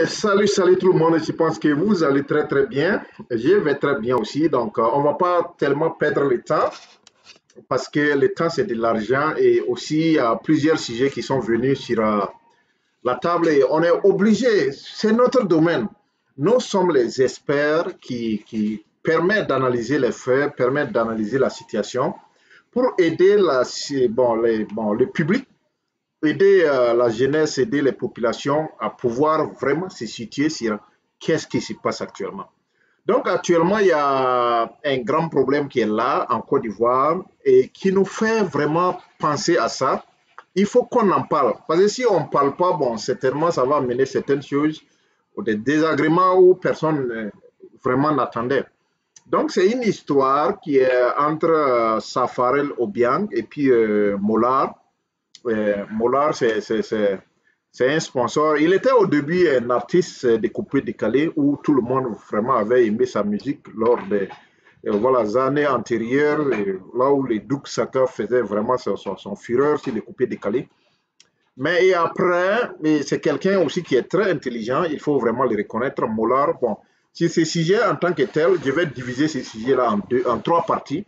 Salut tout le monde. Je pense que vous allez très bien. Je vais très bien aussi. Donc, on va pas tellement perdre le temps parce que le temps, c'est de l'argent et aussi il y a plusieurs sujets qui sont venus sur la table et on est obligé. C'est notre domaine. Nous sommes les experts qui permettent d'analyser les faits, permettent d'analyser la situation pour aider le public, aider la jeunesse, aider les populations à pouvoir vraiment se situer sur qu'est-ce qui se passe actuellement. Donc actuellement, il y a un grand problème qui est là en Côte d'Ivoire et qui nous fait vraiment penser à ça. Il faut qu'on en parle. Parce que si on ne parle pas, bon, certainement, ça va amener certaines choses ou des désagréments où personne vraiment n'attendait. Donc, c'est une histoire qui est entre Safarel Obiang et puis Mollard. Mollard, c'est un sponsor. Il était au début un artiste découpé décalé où tout le monde vraiment avait aimé sa musique lors des voilà, années antérieures, là où les Douk Saka faisait vraiment son fureur sur les coupés décalés. Mais et après, c'est quelqu'un aussi qui est très intelligent, il faut vraiment le reconnaître. Mollard, bon, sur ces sujets en tant que tel, je vais diviser ces sujets-là en trois parties.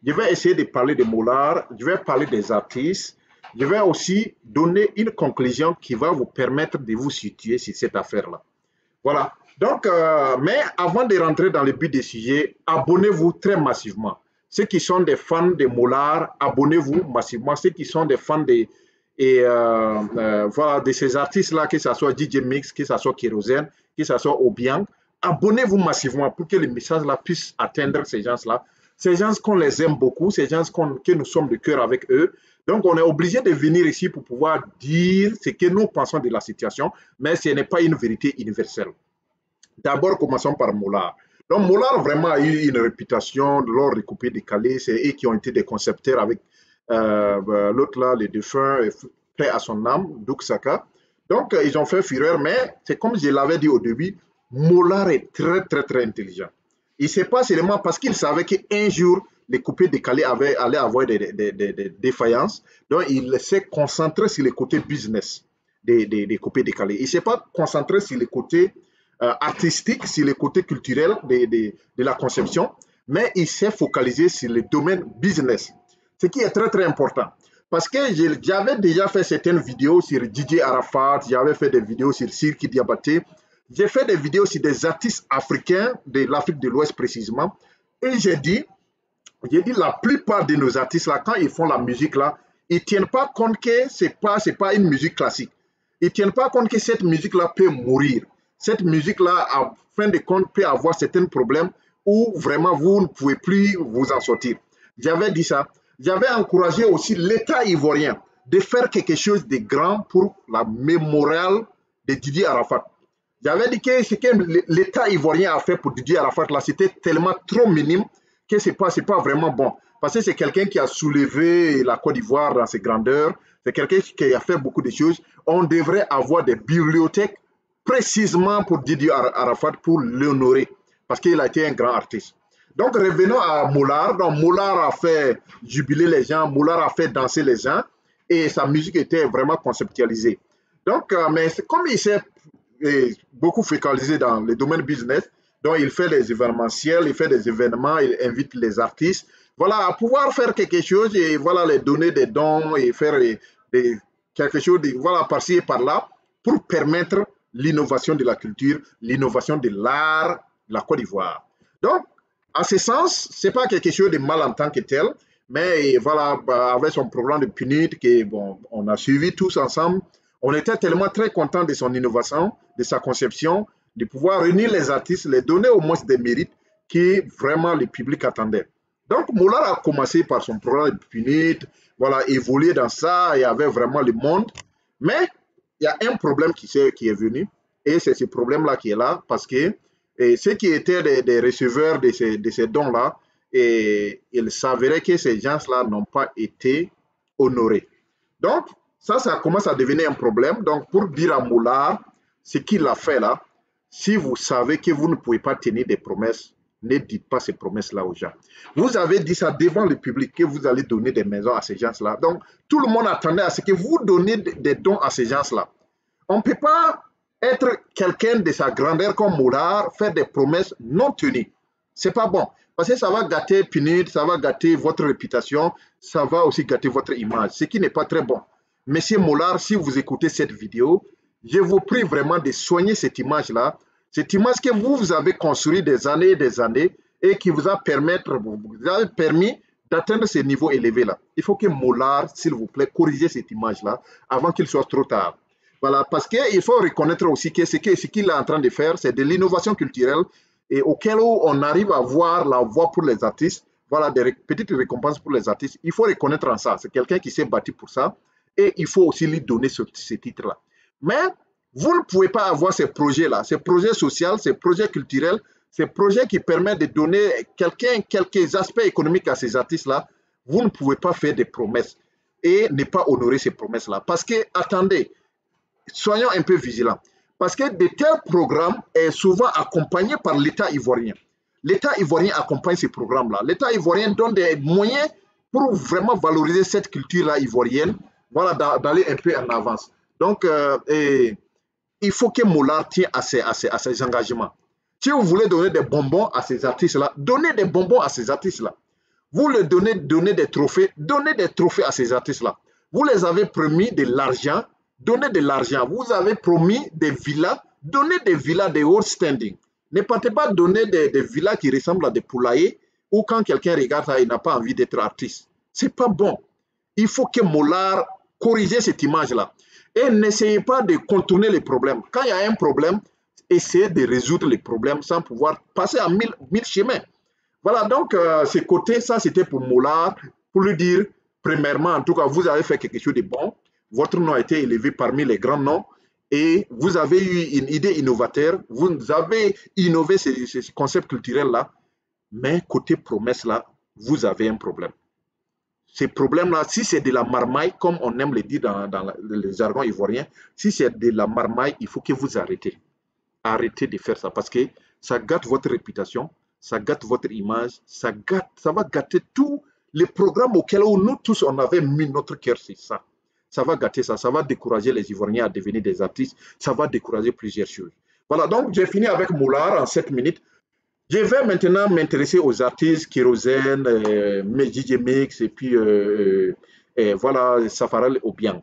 Je vais essayer de parler de Mollard, je vais parler des artistes, je vais aussi donner une conclusion qui va vous permettre de vous situer sur cette affaire-là. Voilà. Donc, mais avant de rentrer dans le but des sujets, abonnez-vous très massivement. Ceux qui sont des fans de Mollard, abonnez-vous massivement. Ceux qui sont des fans voilà, de ces artistes-là, que ce soit DJ Mix, que ce soit Kérosène, que ce soit Obiang, abonnez-vous massivement pour que le message-là puisse atteindre ces gens-là. Ces gens qu'on les aime beaucoup, ces gens que nous sommes de cœur avec eux. Donc, on est obligé de venir ici pour pouvoir dire ce que nous pensons de la situation, mais ce n'est pas une vérité universelle. D'abord, commençons par Mollard. Donc, Mollard vraiment a eu une réputation de l'or recoupé décalé. C'est eux qui ont été des concepteurs avec l'autre là, le défunt, paix à son âme, Douk Saka. Donc, ils ont fait fureur, mais c'est comme je l'avais dit au début, Mollard est très intelligent. Il ne sait pas seulement parce qu'il savait qu'un jour, les coupés décalés allaient avoir des défaillances. Donc, il s'est concentré sur les côtés business des coupés décalés. Il ne s'est pas concentré sur les côtés artistique, sur le côté culturel de la conception, mais il s'est focalisé sur le domaine business, ce qui est très important. Parce que j'avais déjà fait certaines vidéos sur DJ Arafat, j'avais fait des vidéos sur Sirki Diabaté, j'ai fait des vidéos sur des artistes africains de l'Afrique de l'Ouest précisément, et j'ai dit la plupart de nos artistes là, quand ils font la musique là, ils ne tiennent pas compte que c'est pas une musique classique. Ils ne tiennent pas compte que cette musique là peut mourir. Cette musique-là, à fin de compte, peut avoir certains problèmes où vraiment vous ne pouvez plus vous en sortir. J'avais dit ça. J'avais encouragé aussi l'État ivoirien de faire quelque chose de grand pour la mémorial de Didier Arafat. J'avais dit que ce que l'État ivoirien a fait pour Didier Arafat, là, c'était tellement trop minime que ce n'est pas vraiment bon. Parce que c'est quelqu'un qui a soulevé la Côte d'Ivoire dans ses grandeurs. C'est quelqu'un qui a fait beaucoup de choses. On devrait avoir des bibliothèques précisément pour Didier Arafat, pour l'honorer, parce qu'il a été un grand artiste. Donc revenons à Mollard. Donc Mollard a fait jubiler les gens, Mollard a fait danser les gens, et sa musique était vraiment conceptualisée. Donc, mais comme il s'est beaucoup focalisé dans le domaine business, donc il fait des événementiels, il fait des événements, il invite les artistes, voilà, à pouvoir faire quelque chose et voilà, les donner des dons et faire quelque chose, voilà, par-ci et par-là, pour permettre l'innovation de la culture, l'innovation de l'art de la Côte d'Ivoire. Donc, à ce sens, ce n'est pas quelque chose de mal en tant que tel, mais voilà, avec son programme de PNUD, que, bon, on a suivi tous ensemble, on était tellement très contents de son innovation, de sa conception, de pouvoir réunir les artistes, les donner au moins des mérites que vraiment le public attendait. Donc, Mollard a commencé par son programme de PNUD, voilà, évolué dans ça, il y avait vraiment le monde, mais il y a un problème qui est venu, et c'est ce problème-là qui est là, parce que ceux qui étaient des receveurs de ces dons-là, il s'avérait que ces gens-là n'ont pas été honorés. Donc, ça commence à devenir un problème. Donc, pour dire à Mollard ce qu'il a fait là, si vous savez que vous ne pouvez pas tenir des promesses, ne dites pas ces promesses-là aux gens. Vous avez dit ça devant le public que vous allez donner des maisons à ces gens-là. Donc, tout le monde attendait à ce que vous donniez des dons à ces gens-là. On ne peut pas être quelqu'un de sa grandeur comme Moulard, faire des promesses non tenues. C'est pas bon. Parce que ça va gâter PNUD, ça va gâter votre réputation, ça va aussi gâter votre image, ce qui n'est pas très bon. Monsieur Moulard, si vous écoutez cette vidéo, je vous prie vraiment de soigner cette image-là, cette image que vous avez construite des années et des années et qui vous a permis d'atteindre ce niveau élevé-là. Il faut que Moulard, s'il vous plaît, corrige cette image-là avant qu'il soit trop tard. Voilà, parce qu'il faut reconnaître aussi que ce qu'il est en train de faire, c'est de l'innovation culturelle et auquel on arrive à voir la voie pour les artistes, voilà, des petites récompenses pour les artistes. Il faut reconnaître en ça. C'est quelqu'un qui s'est battu pour ça et il faut aussi lui donner ce titre-là. Mais vous ne pouvez pas avoir ces projets-là, ces projets sociaux, ces projets culturels, ces projets qui permettent de donner quelques aspects économiques à ces artistes-là. Vous ne pouvez pas faire des promesses et ne pas honorer ces promesses-là. Parce que, attendez, soyons un peu vigilants. Parce que de tels programmes sont souvent accompagnés par l'État ivoirien. L'État ivoirien accompagne ces programmes-là. L'État ivoirien donne des moyens pour vraiment valoriser cette culture-là ivoirienne, voilà, d'aller un peu en avance. Donc, il faut que Moulard tienne à ses engagements. Si vous voulez donner des bonbons à ces artistes-là, donnez des bonbons à ces artistes-là. Vous leur donnez des trophées à ces artistes-là. Vous les avez promis de l'argent, donnez de l'argent. Vous avez promis des villas, donnez des villas de haut standing. Ne partez pas donner des villas qui ressemblent à des poulaillers ou quand quelqu'un regarde ça, il n'a pas envie d'être artiste. Ce n'est pas bon. Il faut que Moulard corrige cette image-là. Et n'essayez pas de contourner les problèmes. Quand il y a un problème, essayez de résoudre les problèmes sans pouvoir passer à mille chemins. Voilà, donc, ce côté, ça, c'était pour Moulard, pour lui dire, premièrement, en tout cas, vous avez fait quelque chose de bon. Votre nom a été élevé parmi les grands noms et vous avez eu une idée innovateur. Vous avez innové ce concept culturel-là, mais côté promesse-là, vous avez un problème. Ces problèmes-là, si c'est de la marmaille, comme on aime le dire dans le jargon ivoirien, si c'est de la marmaille, il faut que vous arrêtez. Arrêtez de faire ça parce que ça gâte votre réputation, ça gâte votre image, ça va gâter tous les programmes auxquels nous tous on avait mis notre cœur, c'est ça. Ça va gâter ça, ça va décourager les Ivoiriens à devenir des artistes, ça va décourager plusieurs choses. Voilà, donc j'ai fini avec Moulard en 7 minutes. Je vais maintenant m'intéresser aux artistes Kérosène, DJ Mix et puis voilà, Safarel Obiang.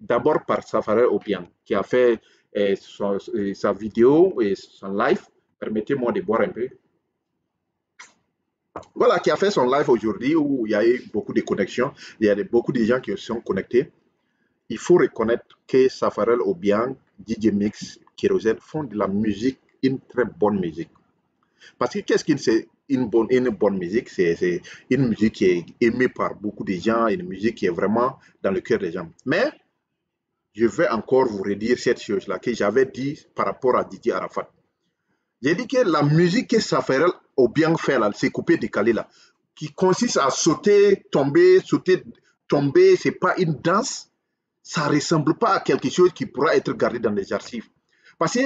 D'abord par Safarel Obiang qui a fait sa vidéo et son live. Permettez-moi de boire un peu. Voilà, qui a fait son live aujourd'hui où il y a eu beaucoup de connexions. Il y a beaucoup de gens qui sont connectés. Il faut reconnaître que Safarel Obiang, DJ Mix, Kérosène font de la musique, une très bonne musique. Parce que qu'est-ce que c'est une bonne musique? C'est une musique qui est aimée par beaucoup de gens, une musique qui est vraiment dans le cœur des gens. Mais je vais encore vous redire cette chose-là que j'avais dit par rapport à Didier Arafat. J'ai dit que la musique que Safarel Obiang fait là, c'est coupé décalé là, qui consiste à sauter, tomber, c'est pas une danse, ça ne ressemble pas à quelque chose qui pourra être gardé dans les archives. Parce que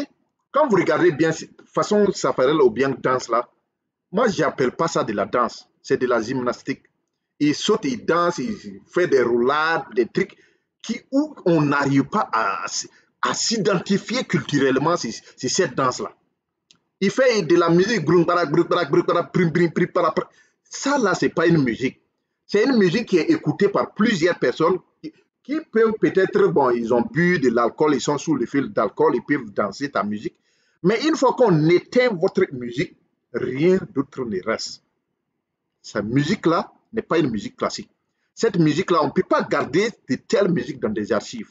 quand vous regardez bien, façon Safarel Obiang danse là, moi je n'appelle pas ça de la danse, c'est de la gymnastique. Il saute, il danse, il fait des roulades, des trucs où on n'arrive pas à s'identifier culturellement sur cette danse-là. Il fait de la musique, ça là, c'est pas une musique. C'est une musique qui est écoutée par plusieurs personnes qui peuvent peut-être, bon, ils ont bu de l'alcool, ils sont sous le fil d'alcool, ils peuvent danser ta musique. Mais une fois qu'on éteint votre musique, rien d'autre ne reste. Cette musique-là n'est pas une musique classique. Cette musique-là, on ne peut pas garder de telles musiques dans des archives.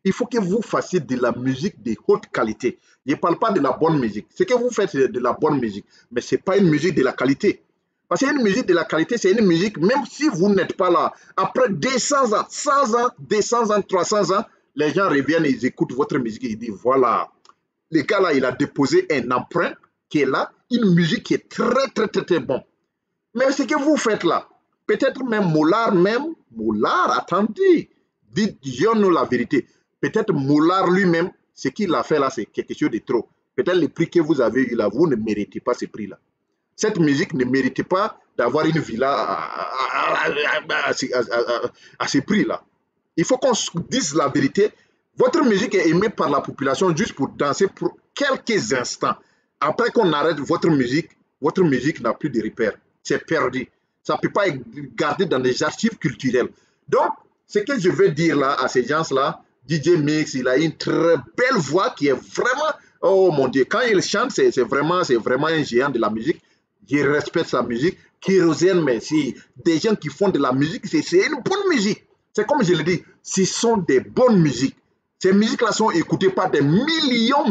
Il faut que vous fassiez de la musique de haute qualité. Je ne parle pas de la bonne musique. Ce que vous faites, c'est de la bonne musique. Mais ce n'est pas une musique de la qualité. Parce qu'une musique de la qualité, c'est une musique, même si vous n'êtes pas là, après 200 ans, 100 ans, 200 ans, 300 ans, les gens reviennent, ils écoutent votre musique et ils disent, voilà, le gars là, il a déposé un emprunt qui est là, une musique qui est très, très, très, très bon. Mais ce que vous faites là, peut-être même Moulard, attendez, disons-nous la vérité. Peut-être Moulard lui-même, ce qu'il a fait là, c'est quelque chose de trop. Peut-être le prix que vous avez eu là, vous ne méritez pas ce prix-là. Cette musique ne mérite pas d'avoir une villa à ce prix-là. Il faut qu'on dise la vérité. Votre musique est aimée par la population juste pour danser pour quelques instants. Après qu'on arrête votre musique n'a plus de repères. C'est perdu. Ça ne peut pas être gardé dans des archives culturelles. Donc, ce que je veux dire là à ces gens-là, DJ Mix, il a une très belle voix qui est vraiment, oh mon Dieu, quand il chante, c'est vraiment un géant de la musique. Je respecte sa musique. Kérosène, mais si des gens qui font de la musique, c'est une bonne musique. C'est comme je l'ai dit, ce sont des bonnes musiques. Ces musiques-là sont écoutées par des millions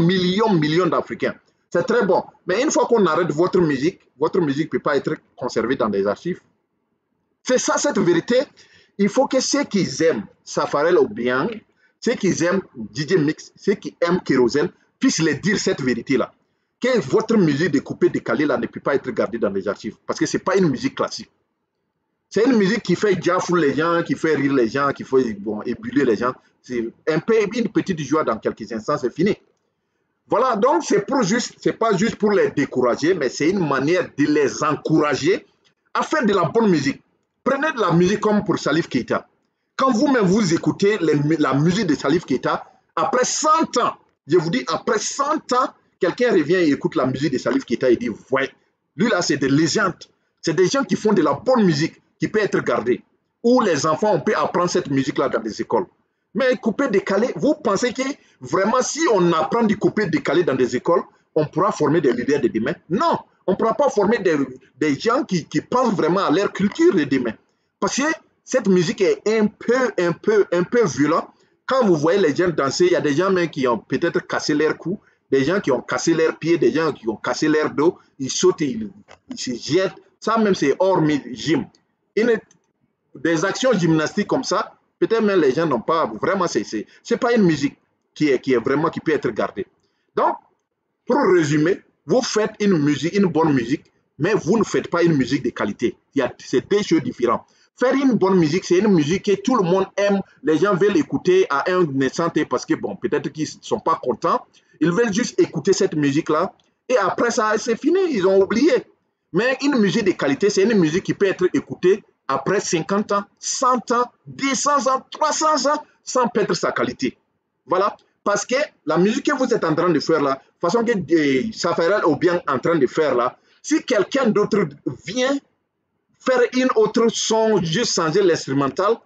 d'Africains. C'est très bon. Mais une fois qu'on arrête votre musique ne peut pas être conservée dans des archives. C'est ça, cette vérité. Il faut que ceux qui aiment Safarel Obiang, ceux qui aiment DJ Mix, ceux qui aiment Kérosène, puissent les dire cette vérité-là. Que votre musique découpée, décalée, là, ne peut pas être gardée dans les archives. Parce que ce n'est pas une musique classique. C'est une musique qui fait jafou les gens, qui fait rire les gens, qui fait ébuler les gens. C'est un peu une petite joie dans quelques instants, c'est fini. Voilà, donc c'est pas juste pour les décourager, mais c'est une manière de les encourager à faire de la bonne musique. Prenez de la musique comme pour Salif Keita. Quand vous-même vous écoutez la musique de Salif Keita, après 100 ans, je vous dis, après 100 ans, quelqu'un revient et écoute la musique de Salif Keita et dit, ouais, lui là c'est des légendes. C'est des gens qui font de la bonne musique qui peut être gardée. Ou les enfants, on peut apprendre cette musique-là dans des écoles. Mais coupé décalé, vous pensez que vraiment si on apprend du coupé décalé dans des écoles, on pourra former des leaders de demain? Non, on ne pourra pas former des gens qui pensent vraiment à leur culture de demain. Parce que cette musique est un peu violente. Quand vous voyez les gens danser, il y a des gens même qui ont peut-être cassé leur cou, des gens qui ont cassé leurs pieds, des gens qui ont cassé leur dos, ils sautent, ils se jettent. Ça même c'est hors gym. Des actions gymnastiques comme ça, peut-être même les gens n'ont pas vraiment, c'est pas une musique qui peut être gardée. Donc, pour résumer, vous faites une bonne musique, mais vous ne faites pas une musique de qualité. C'est deux choses différentes. Faire une bonne musique, c'est une musique que tout le monde aime, les gens veulent écouter à un instant parce que, bon, peut-être qu'ils ne sont pas contents, ils veulent juste écouter cette musique-là, et après ça, c'est fini, ils ont oublié. Mais une musique de qualité, c'est une musique qui peut être écoutée après 50 ans, 100 ans, 200 ans, 300 ans, sans perdre sa qualité. Voilà. Parce que la musique que vous êtes en train de faire là, de façon que Safarel est bien en train de faire là, si quelqu'un d'autre vient faire une autre son, juste changer l'instrumental,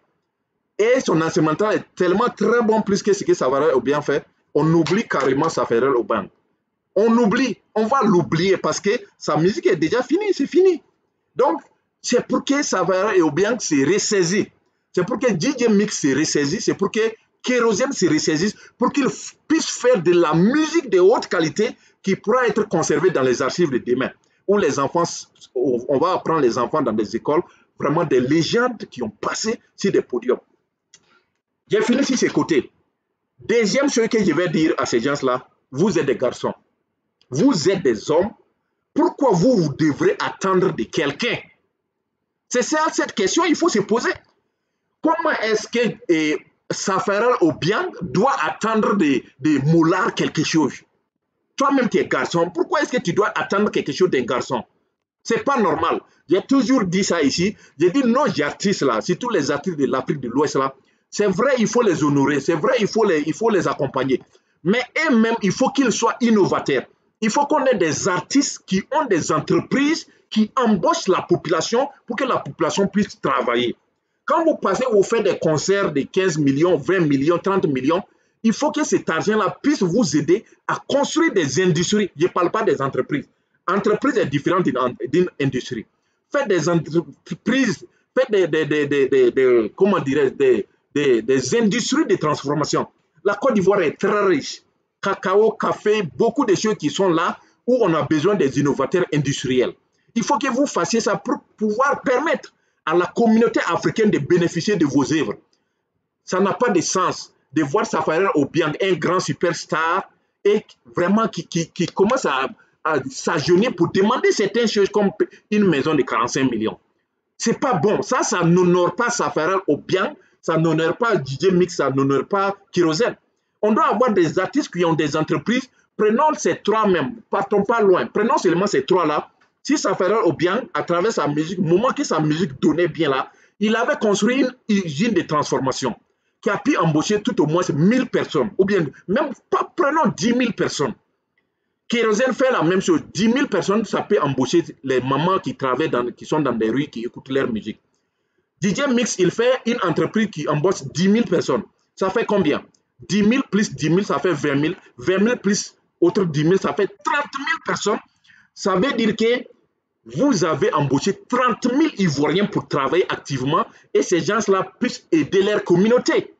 et son instrumental est tellement très bon plus que ce que Safarel a bien fait, on oublie carrément Safarel Obiang. On oublie, on va l'oublier parce que sa musique est déjà finie, c'est fini. Donc, c'est pour que Safarel Obiang se ressaisisse. C'est pour que DJ Mix se ressaisisse. C'est pour que Kérosène se ressaisisse. Pour qu'il puisse faire de la musique de haute qualité qui pourra être conservée dans les archives de demain. Où les enfants, on va apprendre les enfants dans des écoles, vraiment des légendes qui ont passé sur des podiums. J'ai fini sur ces côtés. Deuxième chose que je vais dire à ces gens-là, vous êtes des garçons. Vous êtes des hommes. Pourquoi vous devrez attendre de quelqu'un? C'est ça, cette question, il faut se poser. Comment est-ce que Safarel Obiang doit attendre de moular quelque chose? Toi-même, tu es garçon. Pourquoi est-ce que tu dois attendre quelque chose d'un garçon? C'est pas normal. J'ai toujours dit ça ici. J'ai dit nos artistes là, surtout les artistes de l'Afrique de l'Ouest là, c'est vrai, il faut les honorer. C'est vrai, il faut les accompagner. Mais eux-mêmes, il faut qu'ils soient innovateurs. Il faut qu'on ait des artistes qui ont des entreprises qui embauchent la population pour que la population puisse travailler. Quand vous passez, vous faites des concerts de 15 millions, 20 millions, 30 millions, il faut que cet argent-là puisse vous aider à construire des industries. Je ne parle pas des entreprises. Entreprise est différente d'une industrie. Faites des entreprises, faites des industries de transformation. La Côte d'Ivoire est très riche. Cacao, café, beaucoup de choses qui sont là où on a besoin des innovateurs industriels. Il faut que vous fassiez ça pour pouvoir permettre à la communauté africaine de bénéficier de vos œuvres. Ça n'a pas de sens de voir Safarel Obiang, un grand superstar, et vraiment qui commence à s'agenouiller pour demander certaines choses comme une maison de 45 millions. C'est pas bon. Ça n'honore pas Safarel Obiang, ça n'honore pas DJ Mix, ça n'honore pas Kérosène. On doit avoir des artistes qui ont des entreprises. Prenons ces trois même, partons pas loin. Prenons seulement ces trois-là. Si Safarel Obiang, à travers sa musique, au moment que sa musique donnait bien là, il avait construit une usine de transformation. qui a pu embaucher tout au moins 1000 personnes, ou bien même pas, prenons 10 000 personnes. Kérosène fait la même chose. 10 000 personnes, ça peut embaucher les mamans qui travaillent, qui sont dans des rues, qui écoutent leur musique. DJ Mix, il fait une entreprise qui embauche 10 000 personnes. Ça fait combien? 10 000 plus 10 000, ça fait 20 000. 20 000 plus autres 10 000, ça fait 30 000 personnes. Ça veut dire que vous avez embauché 30 000 Ivoiriens pour travailler activement et ces gens-là puissent aider leur communauté.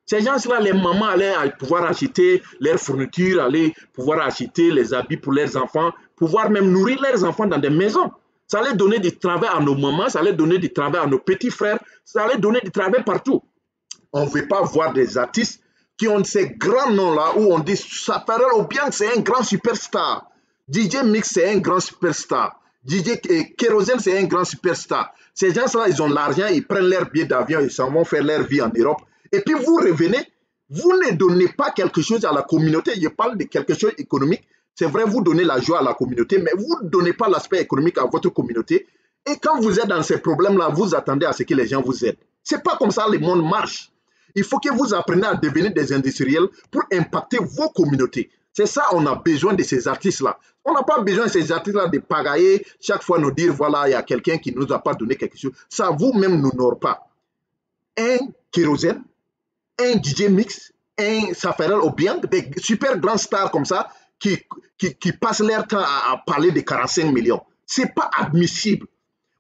Ces gens-là, les mamans allaient pouvoir acheter leurs fournitures, allaient pouvoir acheter les habits pour leurs enfants, pouvoir même nourrir leurs enfants dans des maisons. Ça allait donner du travail à nos mamans, ça allait donner du travail à nos petits frères, ça allait donner du travail partout. On ne veut pas voir des artistes qui ont ces grands noms-là où on dit Pharrell Obiang, c'est un grand superstar. DJ Mix, c'est un grand superstar. DJ Kérosène, c'est un grand superstar. Ces gens-là, ils ont l'argent, ils prennent leur billet d'avion, ils s'en vont faire leur vie en Europe. Et puis vous revenez, vous ne donnez pas quelque chose à la communauté. Je parle de quelque chose économique. C'est vrai, vous donnez la joie à la communauté, mais vous ne donnez pas l'aspect économique à votre communauté. Et quand vous êtes dans ces problèmes-là, vous attendez à ce que les gens vous aident. Ce n'est pas comme ça le monde marche. Il faut que vous appreniez à devenir des industriels pour impacter vos communautés. C'est ça, on a besoin de ces artistes-là. On n'a pas besoin de ces artistes-là de pagailler, chaque fois nous dire, voilà, il y a quelqu'un qui ne nous a pas donné quelque chose. Ça, vous-même, nous n'aurez pas. Un Kérosène, un DJ Mix, un Pharrell Obiang, des super grands stars comme ça, qui passent leur temps à parler de 45 millions. Ce n'est pas admissible.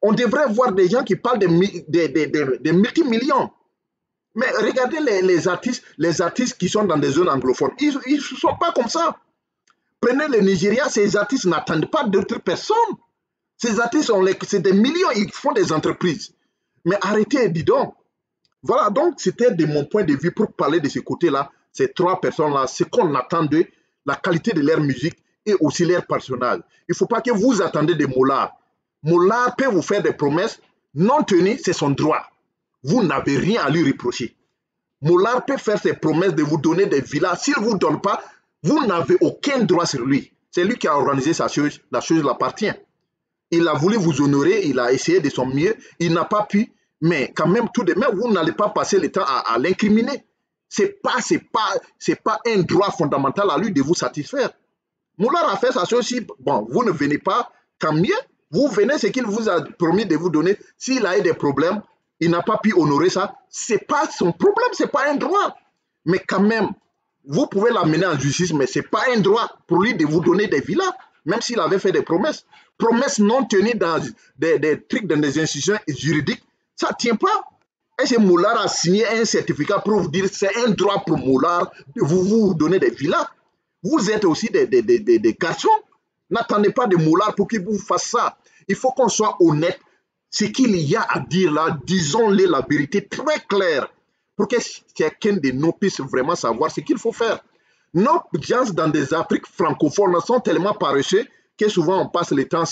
On devrait voir des gens qui parlent de multimillions. Mais regardez les artistes qui sont dans des zones anglophones. Ils ne sont pas comme ça. Prenez le Nigeria, ces artistes n'attendent pas d'autres personnes. Ces artistes, c'est des millions, ils font des entreprises. Mais arrêtez, dis donc. Voilà, donc c'était de mon point de vue pour parler de ce côté-là, ces trois personnes-là, ce qu'on attend d'eux, la qualité de leur musique et aussi leur personnage. Il ne faut pas que vous attendez de Mollard. Mollard peut vous faire des promesses non tenues, c'est son droit. Vous n'avez rien à lui reprocher. Mollard peut faire ses promesses de vous donner des villas. S'il ne vous donne pas, vous n'avez aucun droit sur lui. C'est lui qui a organisé sa chose, la chose l'appartient. Il a voulu vous honorer, il a essayé de son mieux, il n'a pas pu, mais quand même, tout de même, vous n'allez pas passer le temps à l'incriminer. Ce n'est pas un droit fondamental à lui de vous satisfaire. Mollard a fait sa chose, si bon, vous ne venez pas, quand mieux, vous venez ce qu'il vous a promis de vous donner. S'il a eu des problèmes, il n'a pas pu honorer ça, ce n'est pas son problème, ce n'est pas un droit. Mais quand même, vous pouvez l'amener en justice, mais ce n'est pas un droit pour lui de vous donner des villas, même s'il avait fait des promesses. Promesses non tenues dans des trucs, dans des institutions juridiques, ça ne tient pas. Est-ce que Mollard a signé un certificat pour vous dire que c'est un droit pour Mollard de vous donner des villas? Vous êtes aussi des garçons. N'attendez pas de Mollard pour qu'il vous fasse ça. Il faut qu'on soit honnête. Ce qu'il y a à dire là, disons-le la vérité très claire pour que chacun de nous puisse vraiment savoir ce qu'il faut faire. Nos gens dans des Afriques francophones sont tellement paresseux que souvent on passe le temps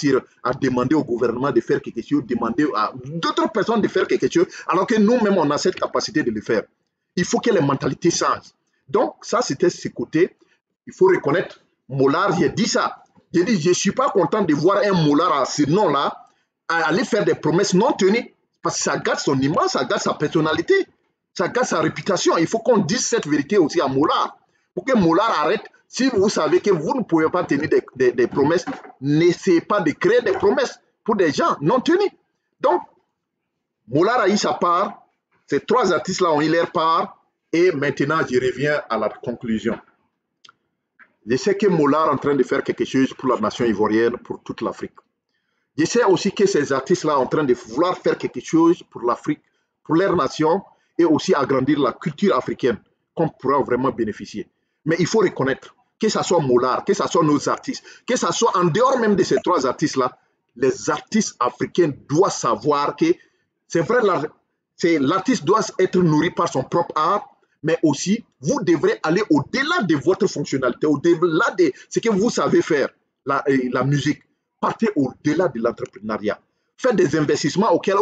à demander au gouvernement de faire quelque chose, demander à d'autres personnes de faire quelque chose, alors que nous-mêmes on a cette capacité de le faire. Il faut que les mentalités changent. Donc ça c'était ce côté. Il faut reconnaître, Mollard, j'ai dit ça. J'ai dit, je ne suis pas content de voir un Mollard à ce nom-là aller faire des promesses non tenues, parce que ça gâte son image, ça gâte sa personnalité, ça gâte sa réputation. Il faut qu'on dise cette vérité aussi à Mollard. Pour que Mollard arrête, si vous savez que vous ne pouvez pas tenir des promesses, n'essayez pas de créer des promesses pour des gens non tenus. Donc, Mollard a eu sa part, ces trois artistes-là ont eu leur part, et maintenant je reviens à la conclusion. Je sais que Mollard est en train de faire quelque chose pour la nation ivoirienne, pour toute l'Afrique. Je sais aussi que ces artistes-là sont en train de vouloir faire quelque chose pour l'Afrique, pour leur nation, et aussi agrandir la culture africaine, qu'on pourra vraiment bénéficier. Mais il faut reconnaître, que ce soit Mollard, que ce soit nos artistes, que ce soit en dehors même de ces trois artistes-là, les artistes africains doivent savoir que c'est vrai, l'artiste doit être nourri par son propre art, mais aussi, vous devrez aller au-delà de votre fonctionnalité, au-delà de ce que vous savez faire, la musique. Partez au-delà de l'entrepreneuriat. Faites des investissements auxquels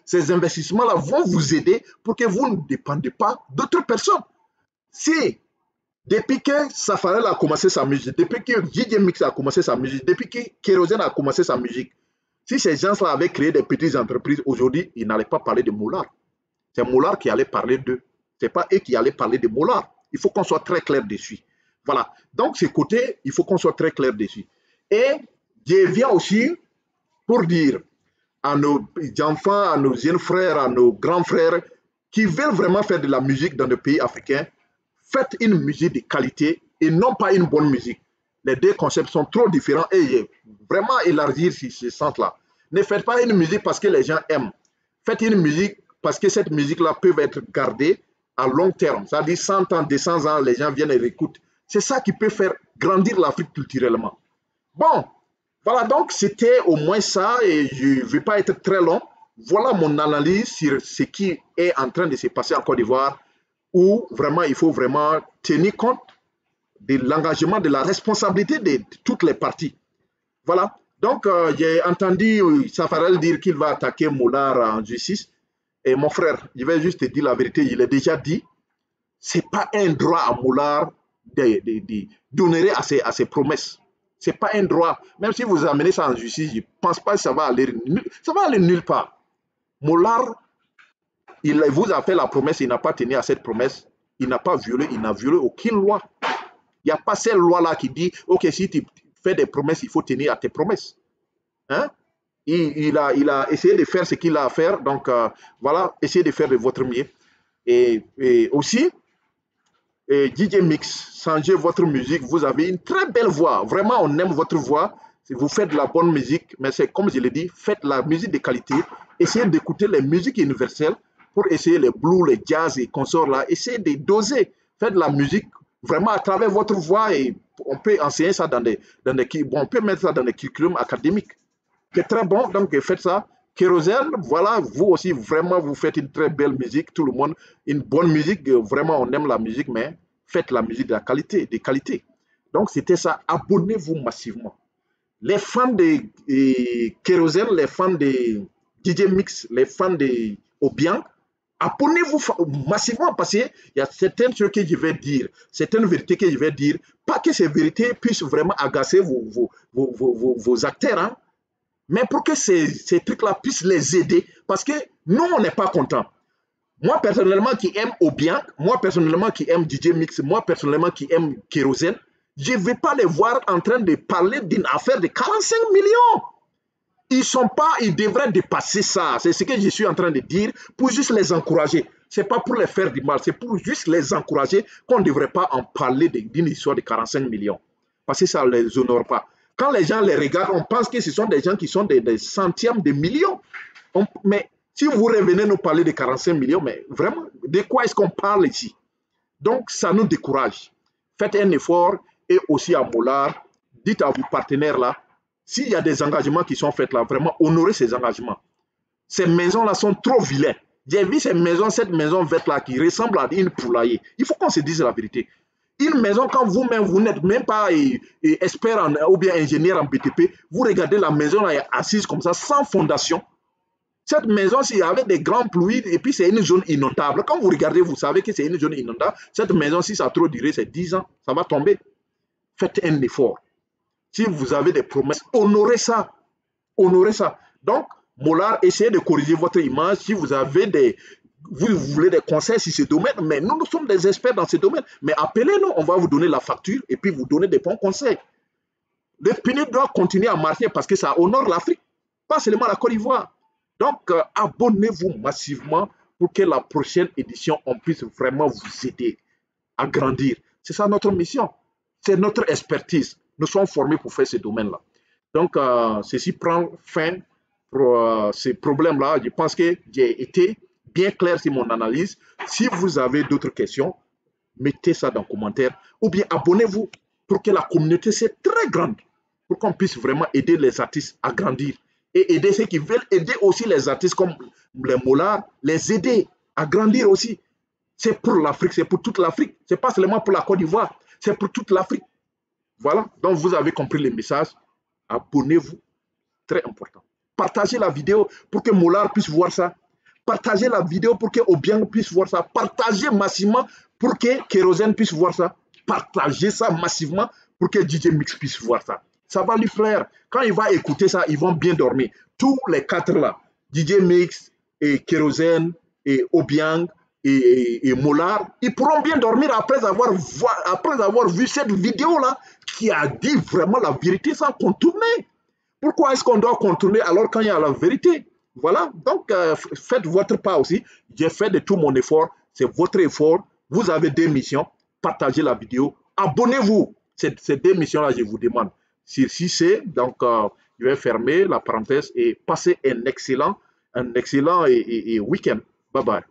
ces investissements-là vont vous aider pour que vous ne dépendez pas d'autres personnes. Si, depuis que Pharrell a commencé sa musique, depuis que DJ Mix a commencé sa musique, depuis que Kérosène a commencé sa musique, si ces gens-là avaient créé des petites entreprises, aujourd'hui, ils n'allaient pas parler de Mollard. C'est Mollard qui allait parler d'eux. Ce n'est pas eux qui allaient parler de Mollard. Il faut qu'on soit très clair dessus. Voilà. Donc, ce côté, il faut qu'on soit très clair dessus. Et je viens aussi pour dire à nos enfants, à nos jeunes frères, à nos grands frères qui veulent vraiment faire de la musique dans le pays africain, faites une musique de qualité et non pas une bonne musique. Les deux concepts sont trop différents et vraiment élargir ce sens-là. Ne faites pas une musique parce que les gens aiment. Faites une musique parce que cette musique-là peut être gardée à long terme. Ça dit 100 ans, 200 ans, les gens viennent et écoutent. C'est ça qui peut faire grandir l'Afrique culturellement. Bon, voilà, donc c'était au moins ça et je ne vais pas être très long. Voilà mon analyse sur ce qui est en train de se passer en Côte d'Ivoire, où vraiment il faut vraiment tenir compte de l'engagement, de la responsabilité de toutes les parties. Voilà, donc j'ai entendu Safarel dire qu'il va attaquer Mollard en justice. Et mon frère, je vais juste te dire la vérité, il l'a déjà dit, ce n'est pas un droit à Mollard d'honorer à ses promesses. Ce n'est pas un droit. Même si vous amenez ça en justice, je ne pense pas que ça va aller nulle part. Mollard, il vous a fait la promesse, il n'a pas tenu à cette promesse. Il n'a pas violé, il n'a violé aucune loi. Il n'y a pas cette loi-là qui dit, ok, si tu fais des promesses, il faut tenir à tes promesses. Hein? Il a essayé de faire ce qu'il a à faire. Donc, voilà, essayez de faire de votre mieux. Et aussi, DJ Mix, changez votre musique. Vous avez une très belle voix. Vraiment, on aime votre voix. Vous faites de la bonne musique. Mais c'est comme je l'ai dit, faites la musique de qualité. Essayez d'écouter les musiques universelles pour essayer les blues, les jazz et consorts là. Essayez de doser. Faites de la musique vraiment à travers votre voix et on peut enseigner ça bon, on peut mettre ça dans des curriculums académiques. C'est très bon, donc faites ça. Kérosène, voilà, vous aussi, vraiment, vous faites une très belle musique, tout le monde, une bonne musique, vraiment, on aime la musique, mais faites la musique de la qualité, des qualités. Donc, c'était ça, abonnez-vous massivement. Les fans de Kérosène, les fans de DJ Mix, les fans de Obiang, abonnez-vous massivement parce qu'il y a certaines choses que je vais dire, certaines vérités que je vais dire, pas que ces vérités puissent vraiment agacer vos acteurs, hein, mais pour que ces trucs-là puissent les aider, parce que nous, on n'est pas contents. Moi, personnellement, qui aime Obiang, moi, personnellement, qui aime DJ Mix, moi, personnellement, qui aime Kérosène, je ne vais pas les voir en train de parler d'une affaire de 45 millions. Ils devraient dépasser ça. C'est ce que je suis en train de dire pour juste les encourager. Ce n'est pas pour les faire du mal, c'est pour juste les encourager qu'on ne devrait pas en parler d'une histoire de 45 millions. Parce que ça ne les honore pas. Quand les gens les regardent, on pense que ce sont des gens qui sont des centièmes de millions. Mais si vous revenez nous parler de 45 millions, mais vraiment, de quoi est-ce qu'on parle ici? Donc, ça nous décourage. Faites un effort et aussi à Mollard, dites à vos partenaires là, s'il y a des engagements qui sont faits là, vraiment honorez ces engagements. Ces maisons-là sont trop vilaines. J'ai vu cette maison verte là qui ressemble à une poulailler. Il faut qu'on se dise la vérité. Une maison, quand vous-même, vous n'êtes même pas expert ou bien ingénieur en BTP, vous regardez la maison là assise comme ça, sans fondation. Cette maison, s'il y avait des grands pluies, et puis c'est une zone inondable. Quand vous regardez, vous savez que c'est une zone inondable. Cette maison, si ça a trop duré, c'est 10 ans, ça va tomber. Faites un effort. Si vous avez des promesses, honorez ça. Honorez ça. Donc, Mollard, essayez de corriger votre image. Si vous avez vous voulez des conseils sur ce domaine, mais nous sommes des experts dans ce domaine. Mais appelez-nous, on va vous donner la facture et puis vous donner des bons conseils. Le PNUD doit continuer à marcher parce que ça honore l'Afrique, pas seulement la Côte d'Ivoire. Donc, abonnez-vous massivement pour que la prochaine édition, on puisse vraiment vous aider à grandir. C'est ça notre mission. C'est notre expertise. Nous sommes formés pour faire ce domaine-là. Donc, ceci prend fin pour ces problèmes-là. Je pense que j'ai été bien clair sur mon analyse. Si vous avez d'autres questions, mettez ça dans les commentaires ou bien abonnez-vous pour que la communauté soit très grande, pour qu'on puisse vraiment aider les artistes à grandir et aider ceux qui veulent aider aussi les artistes comme les Mollard, les aider à grandir aussi. C'est pour l'Afrique, c'est pour toute l'Afrique. Ce n'est pas seulement pour la Côte d'Ivoire, c'est pour toute l'Afrique. Voilà, donc vous avez compris le message. Abonnez-vous, très important. Partagez la vidéo pour que Mollard puisse voir ça. Partagez la vidéo pour que Obiang puisse voir ça. Partagez massivement pour que Kérosène puisse voir ça. Partagez ça massivement pour que DJ Mix puisse voir ça. Ça va lui plaire. Quand il va écouter ça, ils vont bien dormir. Tous les quatre là, DJ Mix et Kérosène et Obiang, et Mollard, ils pourront bien dormir après avoir vu cette vidéo-là qui a dit vraiment la vérité sans contourner. Pourquoi est-ce qu'on doit contourner alors quand il y a la vérité? Voilà, donc faites votre part aussi. J'ai fait de tout mon effort, c'est votre effort. Vous avez des missions, partagez la vidéo, abonnez-vous. Ces deux missions-là, je vous demande. Si c'est, donc je vais fermer la parenthèse et passer un excellent week-end. Bye bye.